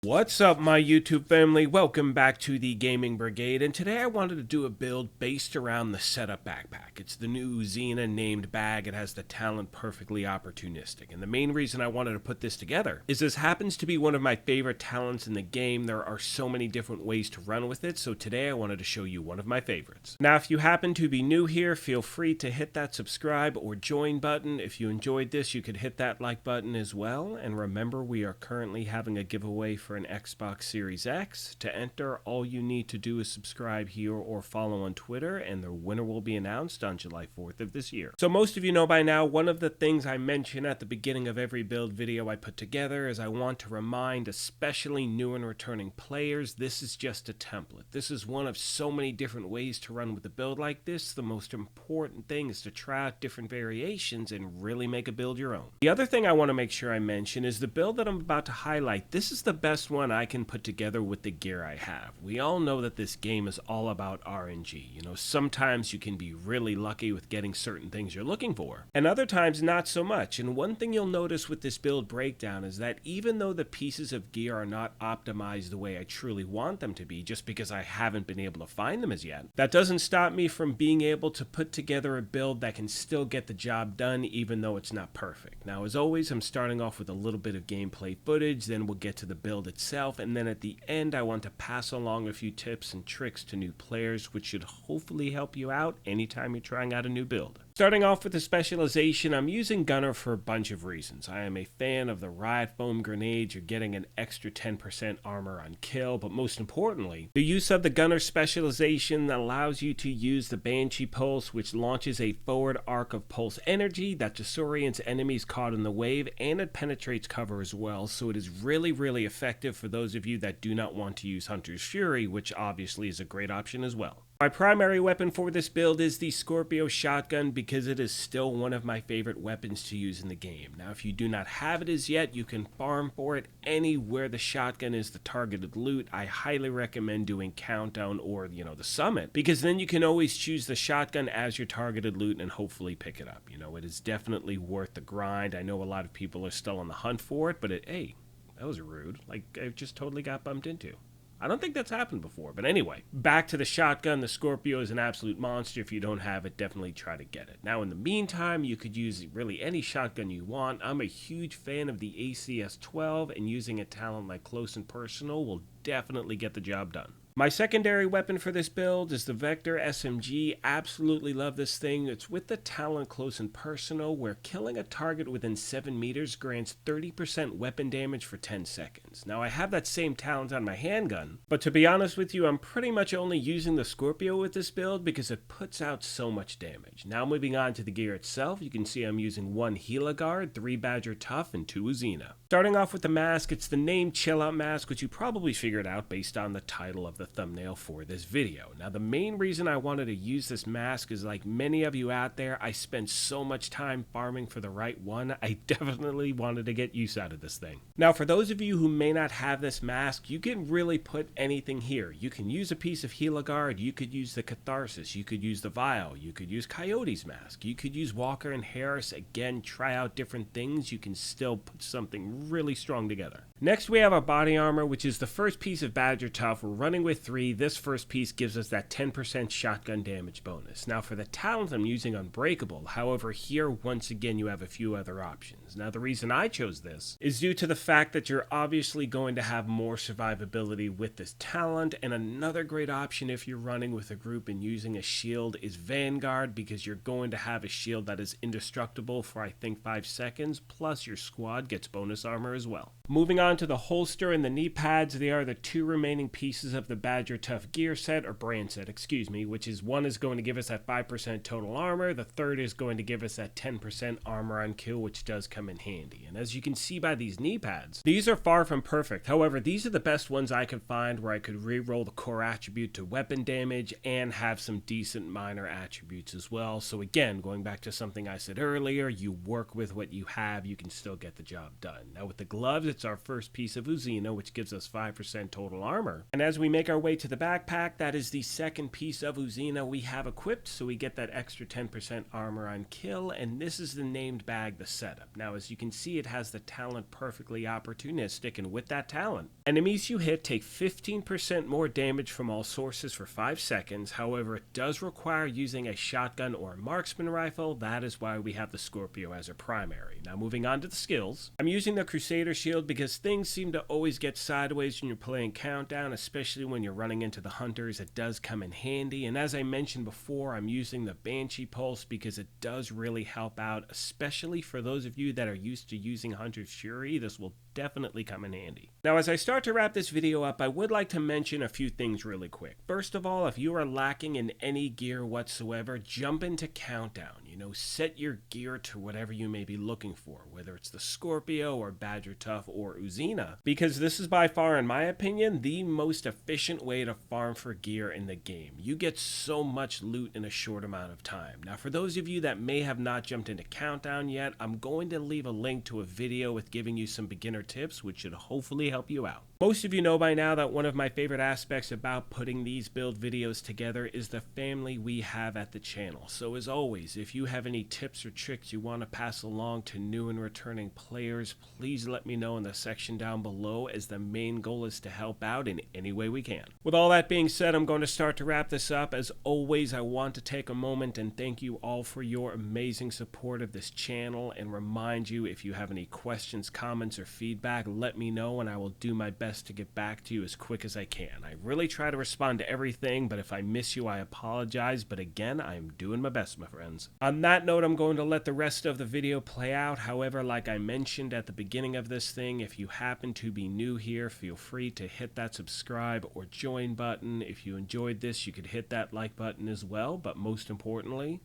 What's up, my YouTube family? Welcome back to the Gaming Brigade, and today I wanted to do a build based around the setup backpack. It's the new UZINA named bag. It has the talent perfectly opportunistic, and the main reason I wanted to put this together is this happens to be one of my favorite talents in the game. There are so many different ways to run with it, so today I wanted to show you one of my favorites. Now, if you happen to be new here, feel free to hit that subscribe or join button. If you enjoyed this, you could hit that like button as well, and remember, we are currently having a giveaway for an Xbox Series X. To enter, all you need to do is subscribe here or follow on Twitter, and the winner will be announced on July 4th of this year. So most of you know by now, one of the things I mention at the beginning of every build video I put together is I want to remind especially new and returning players, this is just a template. This is one of so many different ways to run with a build like this. The most important thing is to try out different variations and really make a build your own. The other thing I want to make sure I mention is the build that I'm about to highlight. This is the best one I can put together with the gear I have. We all know that this game is all about RNG. You know, sometimes you can be really lucky with getting certain things you're looking for, and other times not so much. And one thing you'll notice with this build breakdown is that even though the pieces of gear are not optimized the way I truly want them to be, just because I haven't been able to find them as yet, that doesn't stop me from being able to put together a build that can still get the job done even though it's not perfect. Now, as always, I'm starting off with a little bit of gameplay footage, then we'll get to the build itself, and then at the end I want to pass along a few tips and tricks to new players, which should hopefully help you out anytime you're trying out a new build. Starting off with the specialization, I'm using Gunner for a bunch of reasons. I am a fan of the riot foam grenades. You're getting an extra 10% armor on kill, but most importantly, the use of the Gunner specialization allows you to use the Banshee Pulse, which launches a forward arc of pulse energy that disorients enemies caught in the wave, and it penetrates cover as well, so it is really effective for those of you that do not want to use Hunter's Fury, which obviously is a great option as well. My primary weapon for this build is the Scorpio shotgun because it is still one of my favorite weapons to use in the game. Now, if you do not have it as yet, you can farm for it anywhere the shotgun is the targeted loot. I highly recommend doing Countdown or, the Summit, because then you can always choose the shotgun as your targeted loot and hopefully pick it up. It is definitely worth the grind. I know a lot of people are still on the hunt for it, but hey, that was rude. Like, I just totally got bumped into. I don't think that's happened before, but anyway, back to the shotgun. The Scorpio is an absolute monster. If you don't have it, definitely try to get it. Now, in the meantime, you could use really any shotgun you want. I'm a huge fan of the ACS-12, and using a talent like Close and Personal will definitely get the job done. My secondary weapon for this build is the Vector SMG. Absolutely love this thing. It's with the talent Close and Personal, where killing a target within 7 meters grants 30% weapon damage for 10 seconds. Now, I have that same talent on my handgun, but to be honest with you, I'm pretty much only using the Scorpio with this build because it puts out so much damage. Now, moving on to the gear itself, you can see I'm using 1 Hela Guard, 3 Badger Tough, and 2 UZINA. Starting off with the mask, it's the name Chill Out Mask, which you probably figured out based on the title of the thumbnail for this video. Now, the main reason I wanted to use this mask is, like many of you out there, I spent so much time farming for the right one. I definitely wanted to get use out of this thing. Now, for those of you who may not have this mask, you can really put anything here. You can use a piece of Hela Guard, you could use the Catharsis, you could use the Vial, you could use Coyote's mask, you could use Walker and Harris. Again, try out different things. You can still put something really strong together. Next, we have our body armor, which is the first piece of Badger Tough. We're running with 3. This first piece gives us that 10% shotgun damage bonus. Now, for the talent, I'm using Unbreakable. However, here, once again, you have a few other options. Now, the reason I chose this is due to the fact that you're obviously going to have more survivability with this talent, and another great option if you're running with a group and using a shield is Vanguard, because you're going to have a shield that is indestructible for, I think, 5 seconds, plus your squad gets bonus armor as well. Moving on to the holster and the knee pads, they are the 2 remaining pieces of the Badger Tough gear set, or brand set, which is one is going to give us that 5% total armor, the third is going to give us that 10% armor on kill, which does come in handy. And as you can see by these knee pads, these are far from perfect. However, these are the best ones I could find where I could re-roll the core attribute to weapon damage and have some decent minor attributes as well. So again, going back to something I said earlier, you work with what you have, you can still get the job done. Now with the gloves, it's our first piece of UZINA, which gives us 5% total armor. And as we make our our way to the backpack. That is the second piece of UZINA we have equipped, so we get that extra 10% armor on kill, and this is the named bag, the setup. Now, as you can see, it has the talent perfectly opportunistic, and with that talent, enemies you hit take 15% more damage from all sources for 5 seconds. However, it does require using a shotgun or a marksman rifle. That is why we have the Scorpio as a primary. Now, moving on to the skills. I'm using the Crusader shield because things seem to always get sideways when you're playing Countdown, especially when you're running into the hunters. It does come in handy, and as I mentioned before, I'm using the Banshee Pulse because it does really help out, especially for those of you that are used to using Hunter's Fury. This will definitely come in handy. Now, as I start to wrap this video up, I would like to mention a few things really quick. First of all, if you are lacking in any gear whatsoever, jump into Countdown. Set your gear to whatever you may be looking for, whether it's the Scorpio or Badger Tough or UZINA, because this is by far, in my opinion, the most efficient way to farm for gear in the game. You get so much loot in a short amount of time. Now, for those of you that may have not jumped into Countdown yet, I'm going to leave a link to a video with giving you some beginner tips, which should hopefully help you out. Most of you know by now that one of my favorite aspects about putting these build videos together is the family we have at the channel. So as always, if you have any tips or tricks you want to pass along to new and returning players, please let me know in the section down below, as the main goal is to help out in any way we can. With all that being said, I'm going to start to wrap this up. As always, I want to take a moment and thank you all for your amazing support of this channel, and remind you, if you have any questions, comments, or feedback, let me know and I will do my best to get back to you as quick as I can. I really try to respond to everything, but if I miss you, I apologize. But again, I'm doing my best, my friends. On that note, I'm going to let the rest of the video play out. However, like I mentioned at the beginning of this thing, if you happen to be new here, feel free to hit that subscribe or join button. If you enjoyed this, you could hit that like button as well. But most importantly,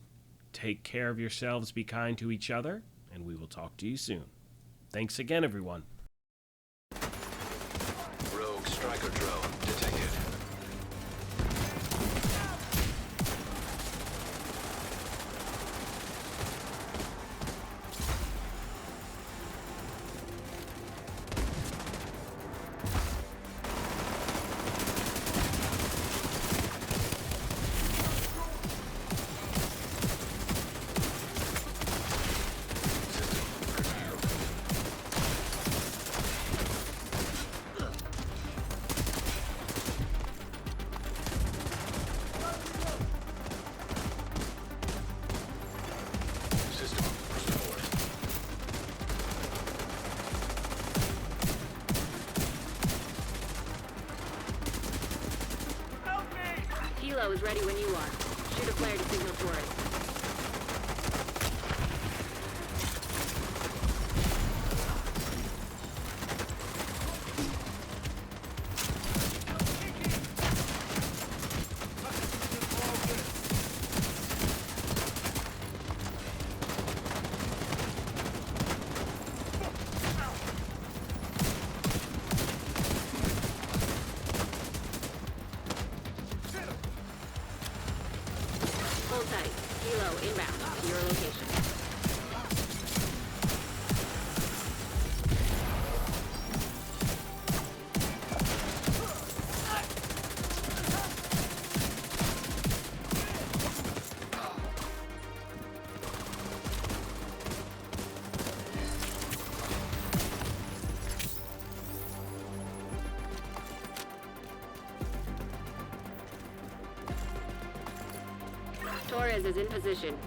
take care of yourselves, be kind to each other, and we will talk to you soon. Thanks again, everyone. Striker drone detected. Helo is ready when you are. Shoot a flare to signal tourists. Hold tight. Helo inbound to your location. Torres is in position.